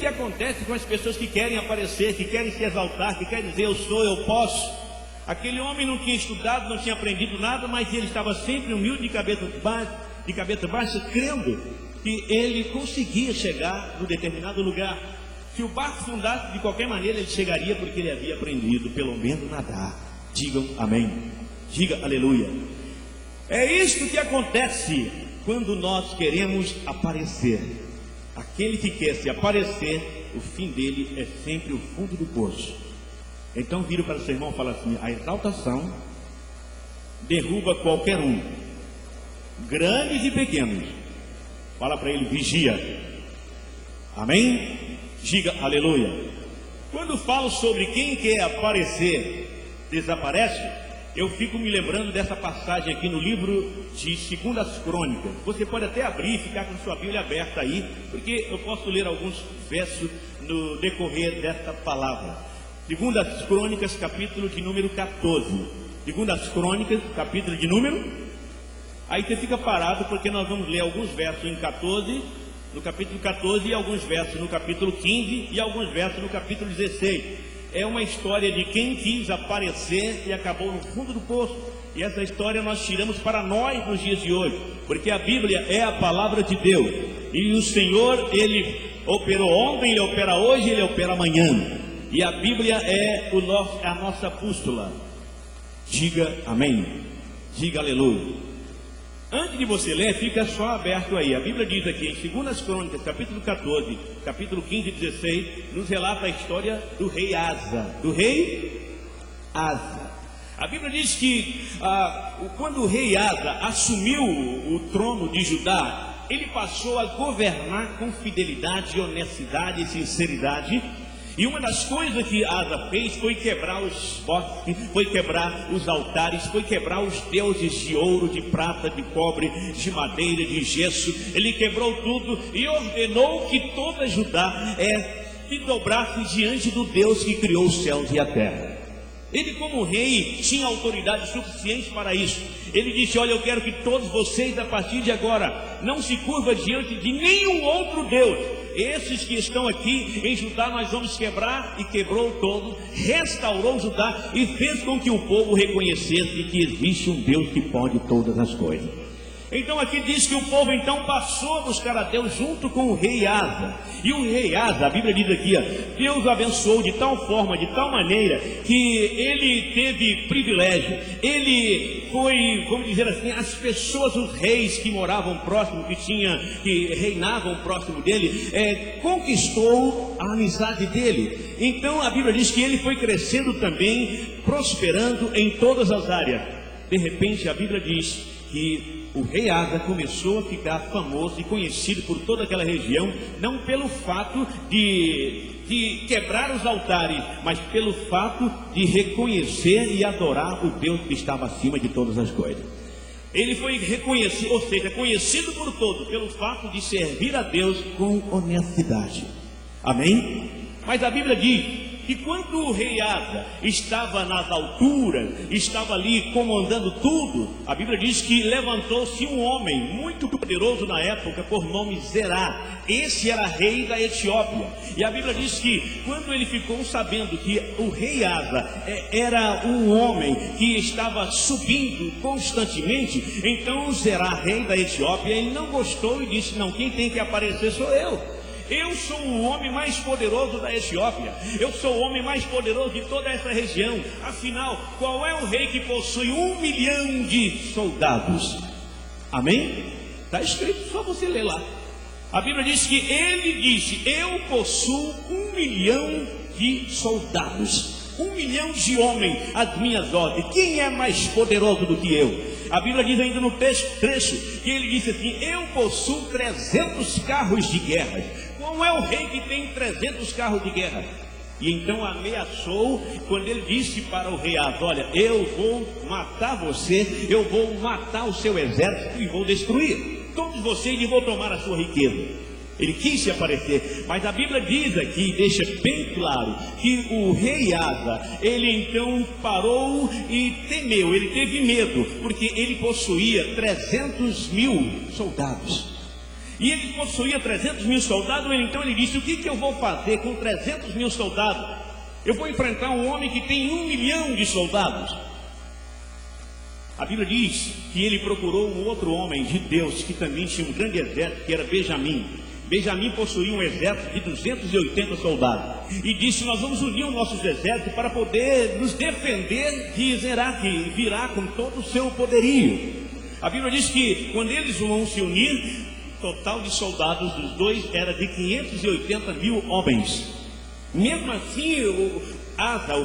que acontece com as pessoas que querem aparecer, que querem se exaltar, que querem dizer eu sou, eu posso. Aquele homem não tinha estudado, não tinha aprendido nada, mas ele estava sempre humilde, de cabeça baixa, crendo que ele conseguia chegar no determinado lugar. Se o barco fundasse de qualquer maneira, ele chegaria, porque ele havia aprendido pelo menos nadar. Digam amém, diga aleluia. É isto que acontece quando nós queremos aparecer. Aquele que quer se aparecer, o fim dele é sempre o fundo do poço. Então vira para o seu irmão e fala assim: a exaltação derruba qualquer um, grandes e pequenos. Fala para ele: vigia. Amém? Diga aleluia. Quando falo sobre quem quer aparecer, desaparece, eu fico me lembrando dessa passagem aqui no livro de 2 Crônicas. Você pode até abrir e ficar com sua Bíblia aberta aí, porque eu posso ler alguns versos no decorrer desta palavra. 2 Crônicas, capítulo de número 14. 2 Crônicas, capítulo de número... Aí você fica parado, porque nós vamos ler alguns versos em 14, no capítulo 14, e alguns versos no capítulo 15, e alguns versos no capítulo 16. É uma história de quem quis aparecer e acabou no fundo do poço. E essa história nós tiramos para nós nos dias de hoje, porque a Bíblia é a palavra de Deus. E o Senhor, Ele operou ontem, Ele opera hoje, Ele opera amanhã. E a Bíblia é a nossa bússola. Diga amém, diga aleluia. Antes de você ler, fica só aberto aí. A Bíblia diz aqui em 2 Crônicas, capítulo 14, capítulo 15 e 16, nos relata a história do rei Asa. Do rei Asa. A Bíblia diz que quando o rei Asa assumiu o trono de Judá, ele passou a governar com fidelidade, honestidade e sinceridade. E uma das coisas que Asa fez foi quebrar os postes, foi quebrar os altares, foi quebrar os deuses de ouro, de prata, de cobre, de madeira, de gesso. Ele quebrou tudo e ordenou que toda Judá se dobrasse diante do Deus que criou os céus e a terra. Ele, como rei, tinha autoridade suficiente para isso. Ele disse: olha, eu quero que todos vocês, a partir de agora, não se curvam diante de nenhum outro Deus. Esses que estão aqui em Judá nós vamos quebrar. E quebrou todo, restaurou Judá e fez com que o povo reconhecesse que existe um Deus que pode todas as coisas. Então aqui diz que o povo então passou a buscar a Deus junto com o rei Asa. E o rei Asa, a Bíblia diz aqui, Deus o abençoou de tal forma, de tal maneira, que ele teve privilégio. Ele foi, vamos dizer assim, as pessoas, os reis que moravam próximo, que reinavam próximo dele, conquistou a amizade dele. Então a Bíblia diz que ele foi crescendo também, prosperando em todas as áreas. De repente a Bíblia diz que o rei Asa começou a ficar famoso e conhecido por toda aquela região, não pelo fato de quebrar os altares, mas pelo fato de reconhecer e adorar o Deus que estava acima de todas as coisas. Ele foi reconhecido, ou seja, conhecido por todos, pelo fato de servir a Deus com honestidade. Amém? Mas a Bíblia diz que quando o rei Asa estava nas alturas, estava ali comandando tudo, a Bíblia diz que levantou-se um homem muito poderoso na época, por nome Zerá. Esse era rei da Etiópia. E a Bíblia diz que quando ele ficou sabendo que o rei Asa era um homem que estava subindo constantemente, então Zerá, rei da Etiópia, ele não gostou e disse: não, quem tem que aparecer sou eu. Eu sou o homem mais poderoso da Etiópia. Eu sou o homem mais poderoso de toda essa região. Afinal, qual é o rei que possui 1 milhão de soldados? Amém? Está escrito, só você ler lá. A Bíblia diz que ele disse: eu possuo 1 milhão de soldados, 1 milhão de homens às minhas ordens. Quem é mais poderoso do que eu? A Bíblia diz ainda no trecho que ele disse assim: eu possuo 300 carros de guerra. Qual é o rei que tem 300 carros de guerra? E então ameaçou, quando ele disse para o rei Asa: olha, eu vou matar você, eu vou matar o seu exército e vou destruir todos vocês e vou tomar a sua riqueza. Ele quis se aparecer, mas a Bíblia diz aqui, deixa bem claro, que o rei Asa, ele então parou e temeu, ele teve medo, porque ele possuía 300 mil soldados. E ele possuía 300 mil soldados. Então ele disse: o que eu vou fazer com 300 mil soldados? Eu vou enfrentar um homem que tem 1 milhão de soldados. A Bíblia diz que ele procurou um outro homem de Deus que também tinha um grande exército, que era Benjamim. Benjamim possuía um exército de 280 soldados. E disse: nós vamos unir os nossos exércitos para poder nos defender de Zerá, que virá com todo o seu poderio. A Bíblia diz que quando eles vão se unir, o total de soldados dos dois era de 580 mil homens. Mesmo assim, o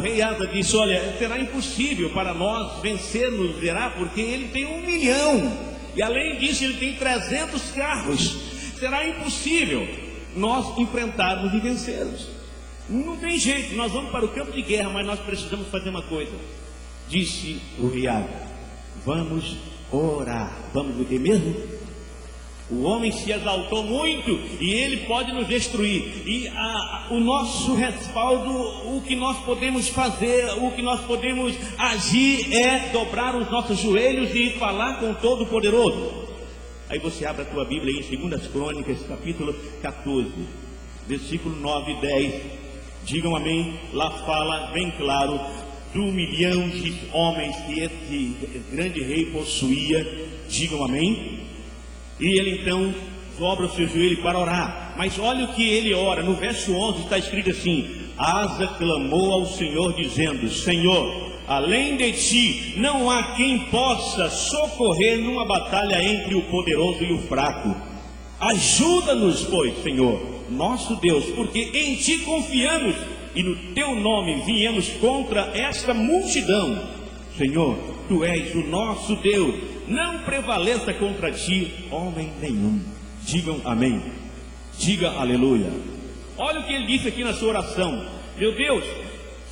rei Asa disse: olha, será impossível para nós vencermos Zerá, porque ele tem 1 milhão. E além disso, ele tem 300 carros. Será impossível nós enfrentarmos e vencermos. Não tem jeito, nós vamos para o campo de guerra, mas nós precisamos fazer uma coisa. Disse o rei Asa: vamos orar. Vamos o que mesmo? O homem se exaltou muito e ele pode nos destruir. E o nosso respaldo, o que nós podemos fazer, o que nós podemos agir é dobrar os nossos joelhos e falar com Todo-Poderoso. Aí você abre a tua Bíblia em 2 Crônicas, capítulo 14, versículo 9 e 10. Digam amém. Lá fala bem claro do 1 milhão de homens que esse grande rei possuía. Digam amém. E ele então dobra o seu joelho para orar. Mas olha o que ele ora. No verso 11 está escrito assim: Asa clamou ao Senhor dizendo: Senhor, além de ti não há quem possa socorrer numa batalha entre o poderoso e o fraco. Ajuda-nos, pois, Senhor, nosso Deus, porque em ti confiamos e no teu nome viemos contra esta multidão. Senhor, tu és o nosso Deus, não prevaleça contra ti homem nenhum. Digam amém. Diga aleluia. Olha o que ele disse aqui na sua oração: meu Deus,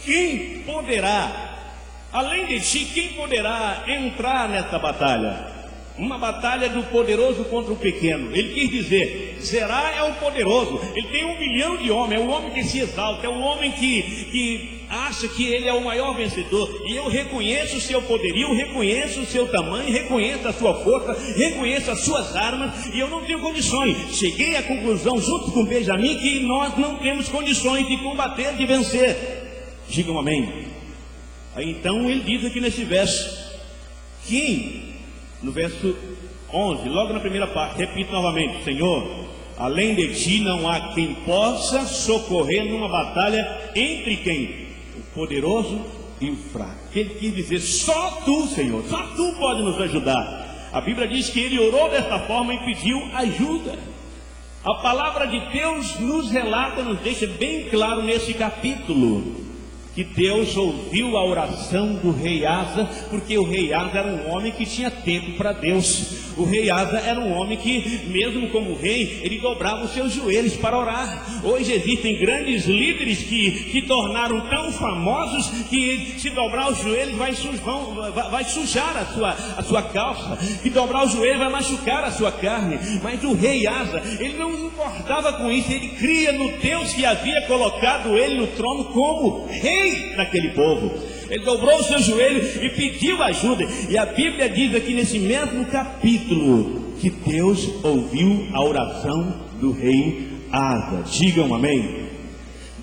quem poderá, além de ti, quem poderá entrar nessa batalha? Uma batalha do poderoso contra o pequeno. Ele quis dizer: Zerá é o poderoso, ele tem 1 milhão de homens, é um homem que se exalta, é um homem que acha que ele é o maior vencedor. E eu reconheço o seu poderio, reconheço o seu tamanho, reconheço a sua força, reconheço as suas armas, e eu não tenho condições. Cheguei à conclusão, junto com Benjamim, que nós não temos condições de combater, de vencer. Digam amém. Aí então ele diz aqui nesse verso: quem? No verso 11, logo na primeira parte, repito novamente: Senhor, além de ti não há quem possa socorrer numa batalha entre quem? O poderoso e o fraco. Ele quis dizer: só tu, Senhor, só tu pode nos ajudar. A Bíblia diz que ele orou dessa forma e pediu ajuda. A palavra de Deus nos relata, nos deixa bem claro nesse capítulo, que Deus ouviu a oração do rei Asa, porque o rei Asa era um homem que tinha tempo para Deus. O rei Asa era um homem que, mesmo como rei, ele dobrava os seus joelhos para orar. Hoje existem grandes líderes que se tornaram tão famosos que se dobrar os joelhos vai sujar a sua calça, que dobrar os joelhos vai machucar a sua carne. Mas o rei Asa, ele não importava com isso, ele cria no Deus que havia colocado ele no trono como rei daquele povo. Ele dobrou o seu joelho e pediu ajuda. E a Bíblia diz aqui nesse mesmo capítulo que Deus ouviu a oração do rei Asa. Digam amém.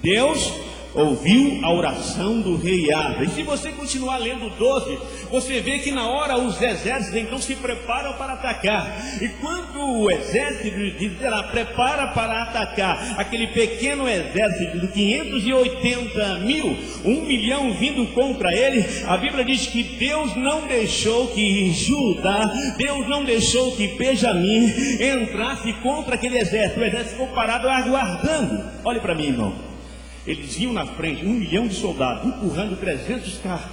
Deus ouviu a oração do rei Asa. E se você continuar lendo 12, você vê que na hora os exércitos então se preparam para atacar. E quando o exército de Zerá prepara para atacar aquele pequeno exército de 580 mil, 1 milhão vindo contra ele, a Bíblia diz que Deus não deixou que Judá, Deus não deixou que Benjamim entrasse contra aquele exército. O exército ficou parado aguardando. Olhe para mim, irmão. Eles iam na frente, 1 milhão de soldados, empurrando 300 carros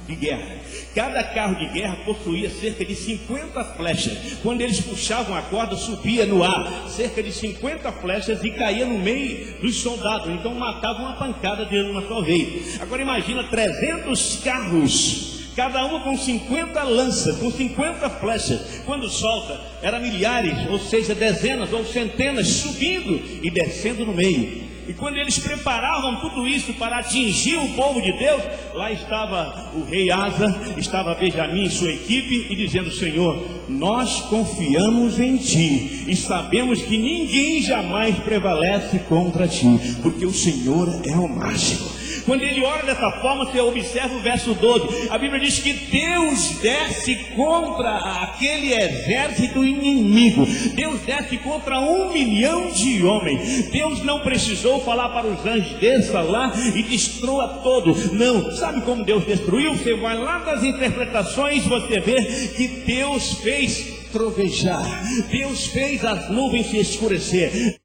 de guerra. Cada carro de guerra possuía cerca de 50 flechas. Quando eles puxavam a corda, subia no ar cerca de 50 flechas e caía no meio dos soldados. Então matavam uma pancada de uma só vez. Agora imagina 300 carros, cada uma com 50 lanças, com 50 flechas. Quando solta, eram milhares, ou seja, dezenas ou centenas, subindo e descendo no meio. E quando eles preparavam tudo isso para atingir o povo de Deus, lá estava o rei Asa, estava Benjamim e sua equipe, e dizendo: Senhor, nós confiamos em Ti, e sabemos que ninguém jamais prevalece contra Ti, porque o Senhor é o máximo. Quando ele ora dessa forma, você observa o verso 12, a Bíblia diz que Deus desce contra aquele exército inimigo, Deus desce contra 1 milhão de homens. Deus não precisou falar para os anjos: desça lá e destrua todos. Não, sabe como Deus destruiu? Você vai lá nas interpretações, você vê que Deus fez trovejar, Deus fez as nuvens se escurecer.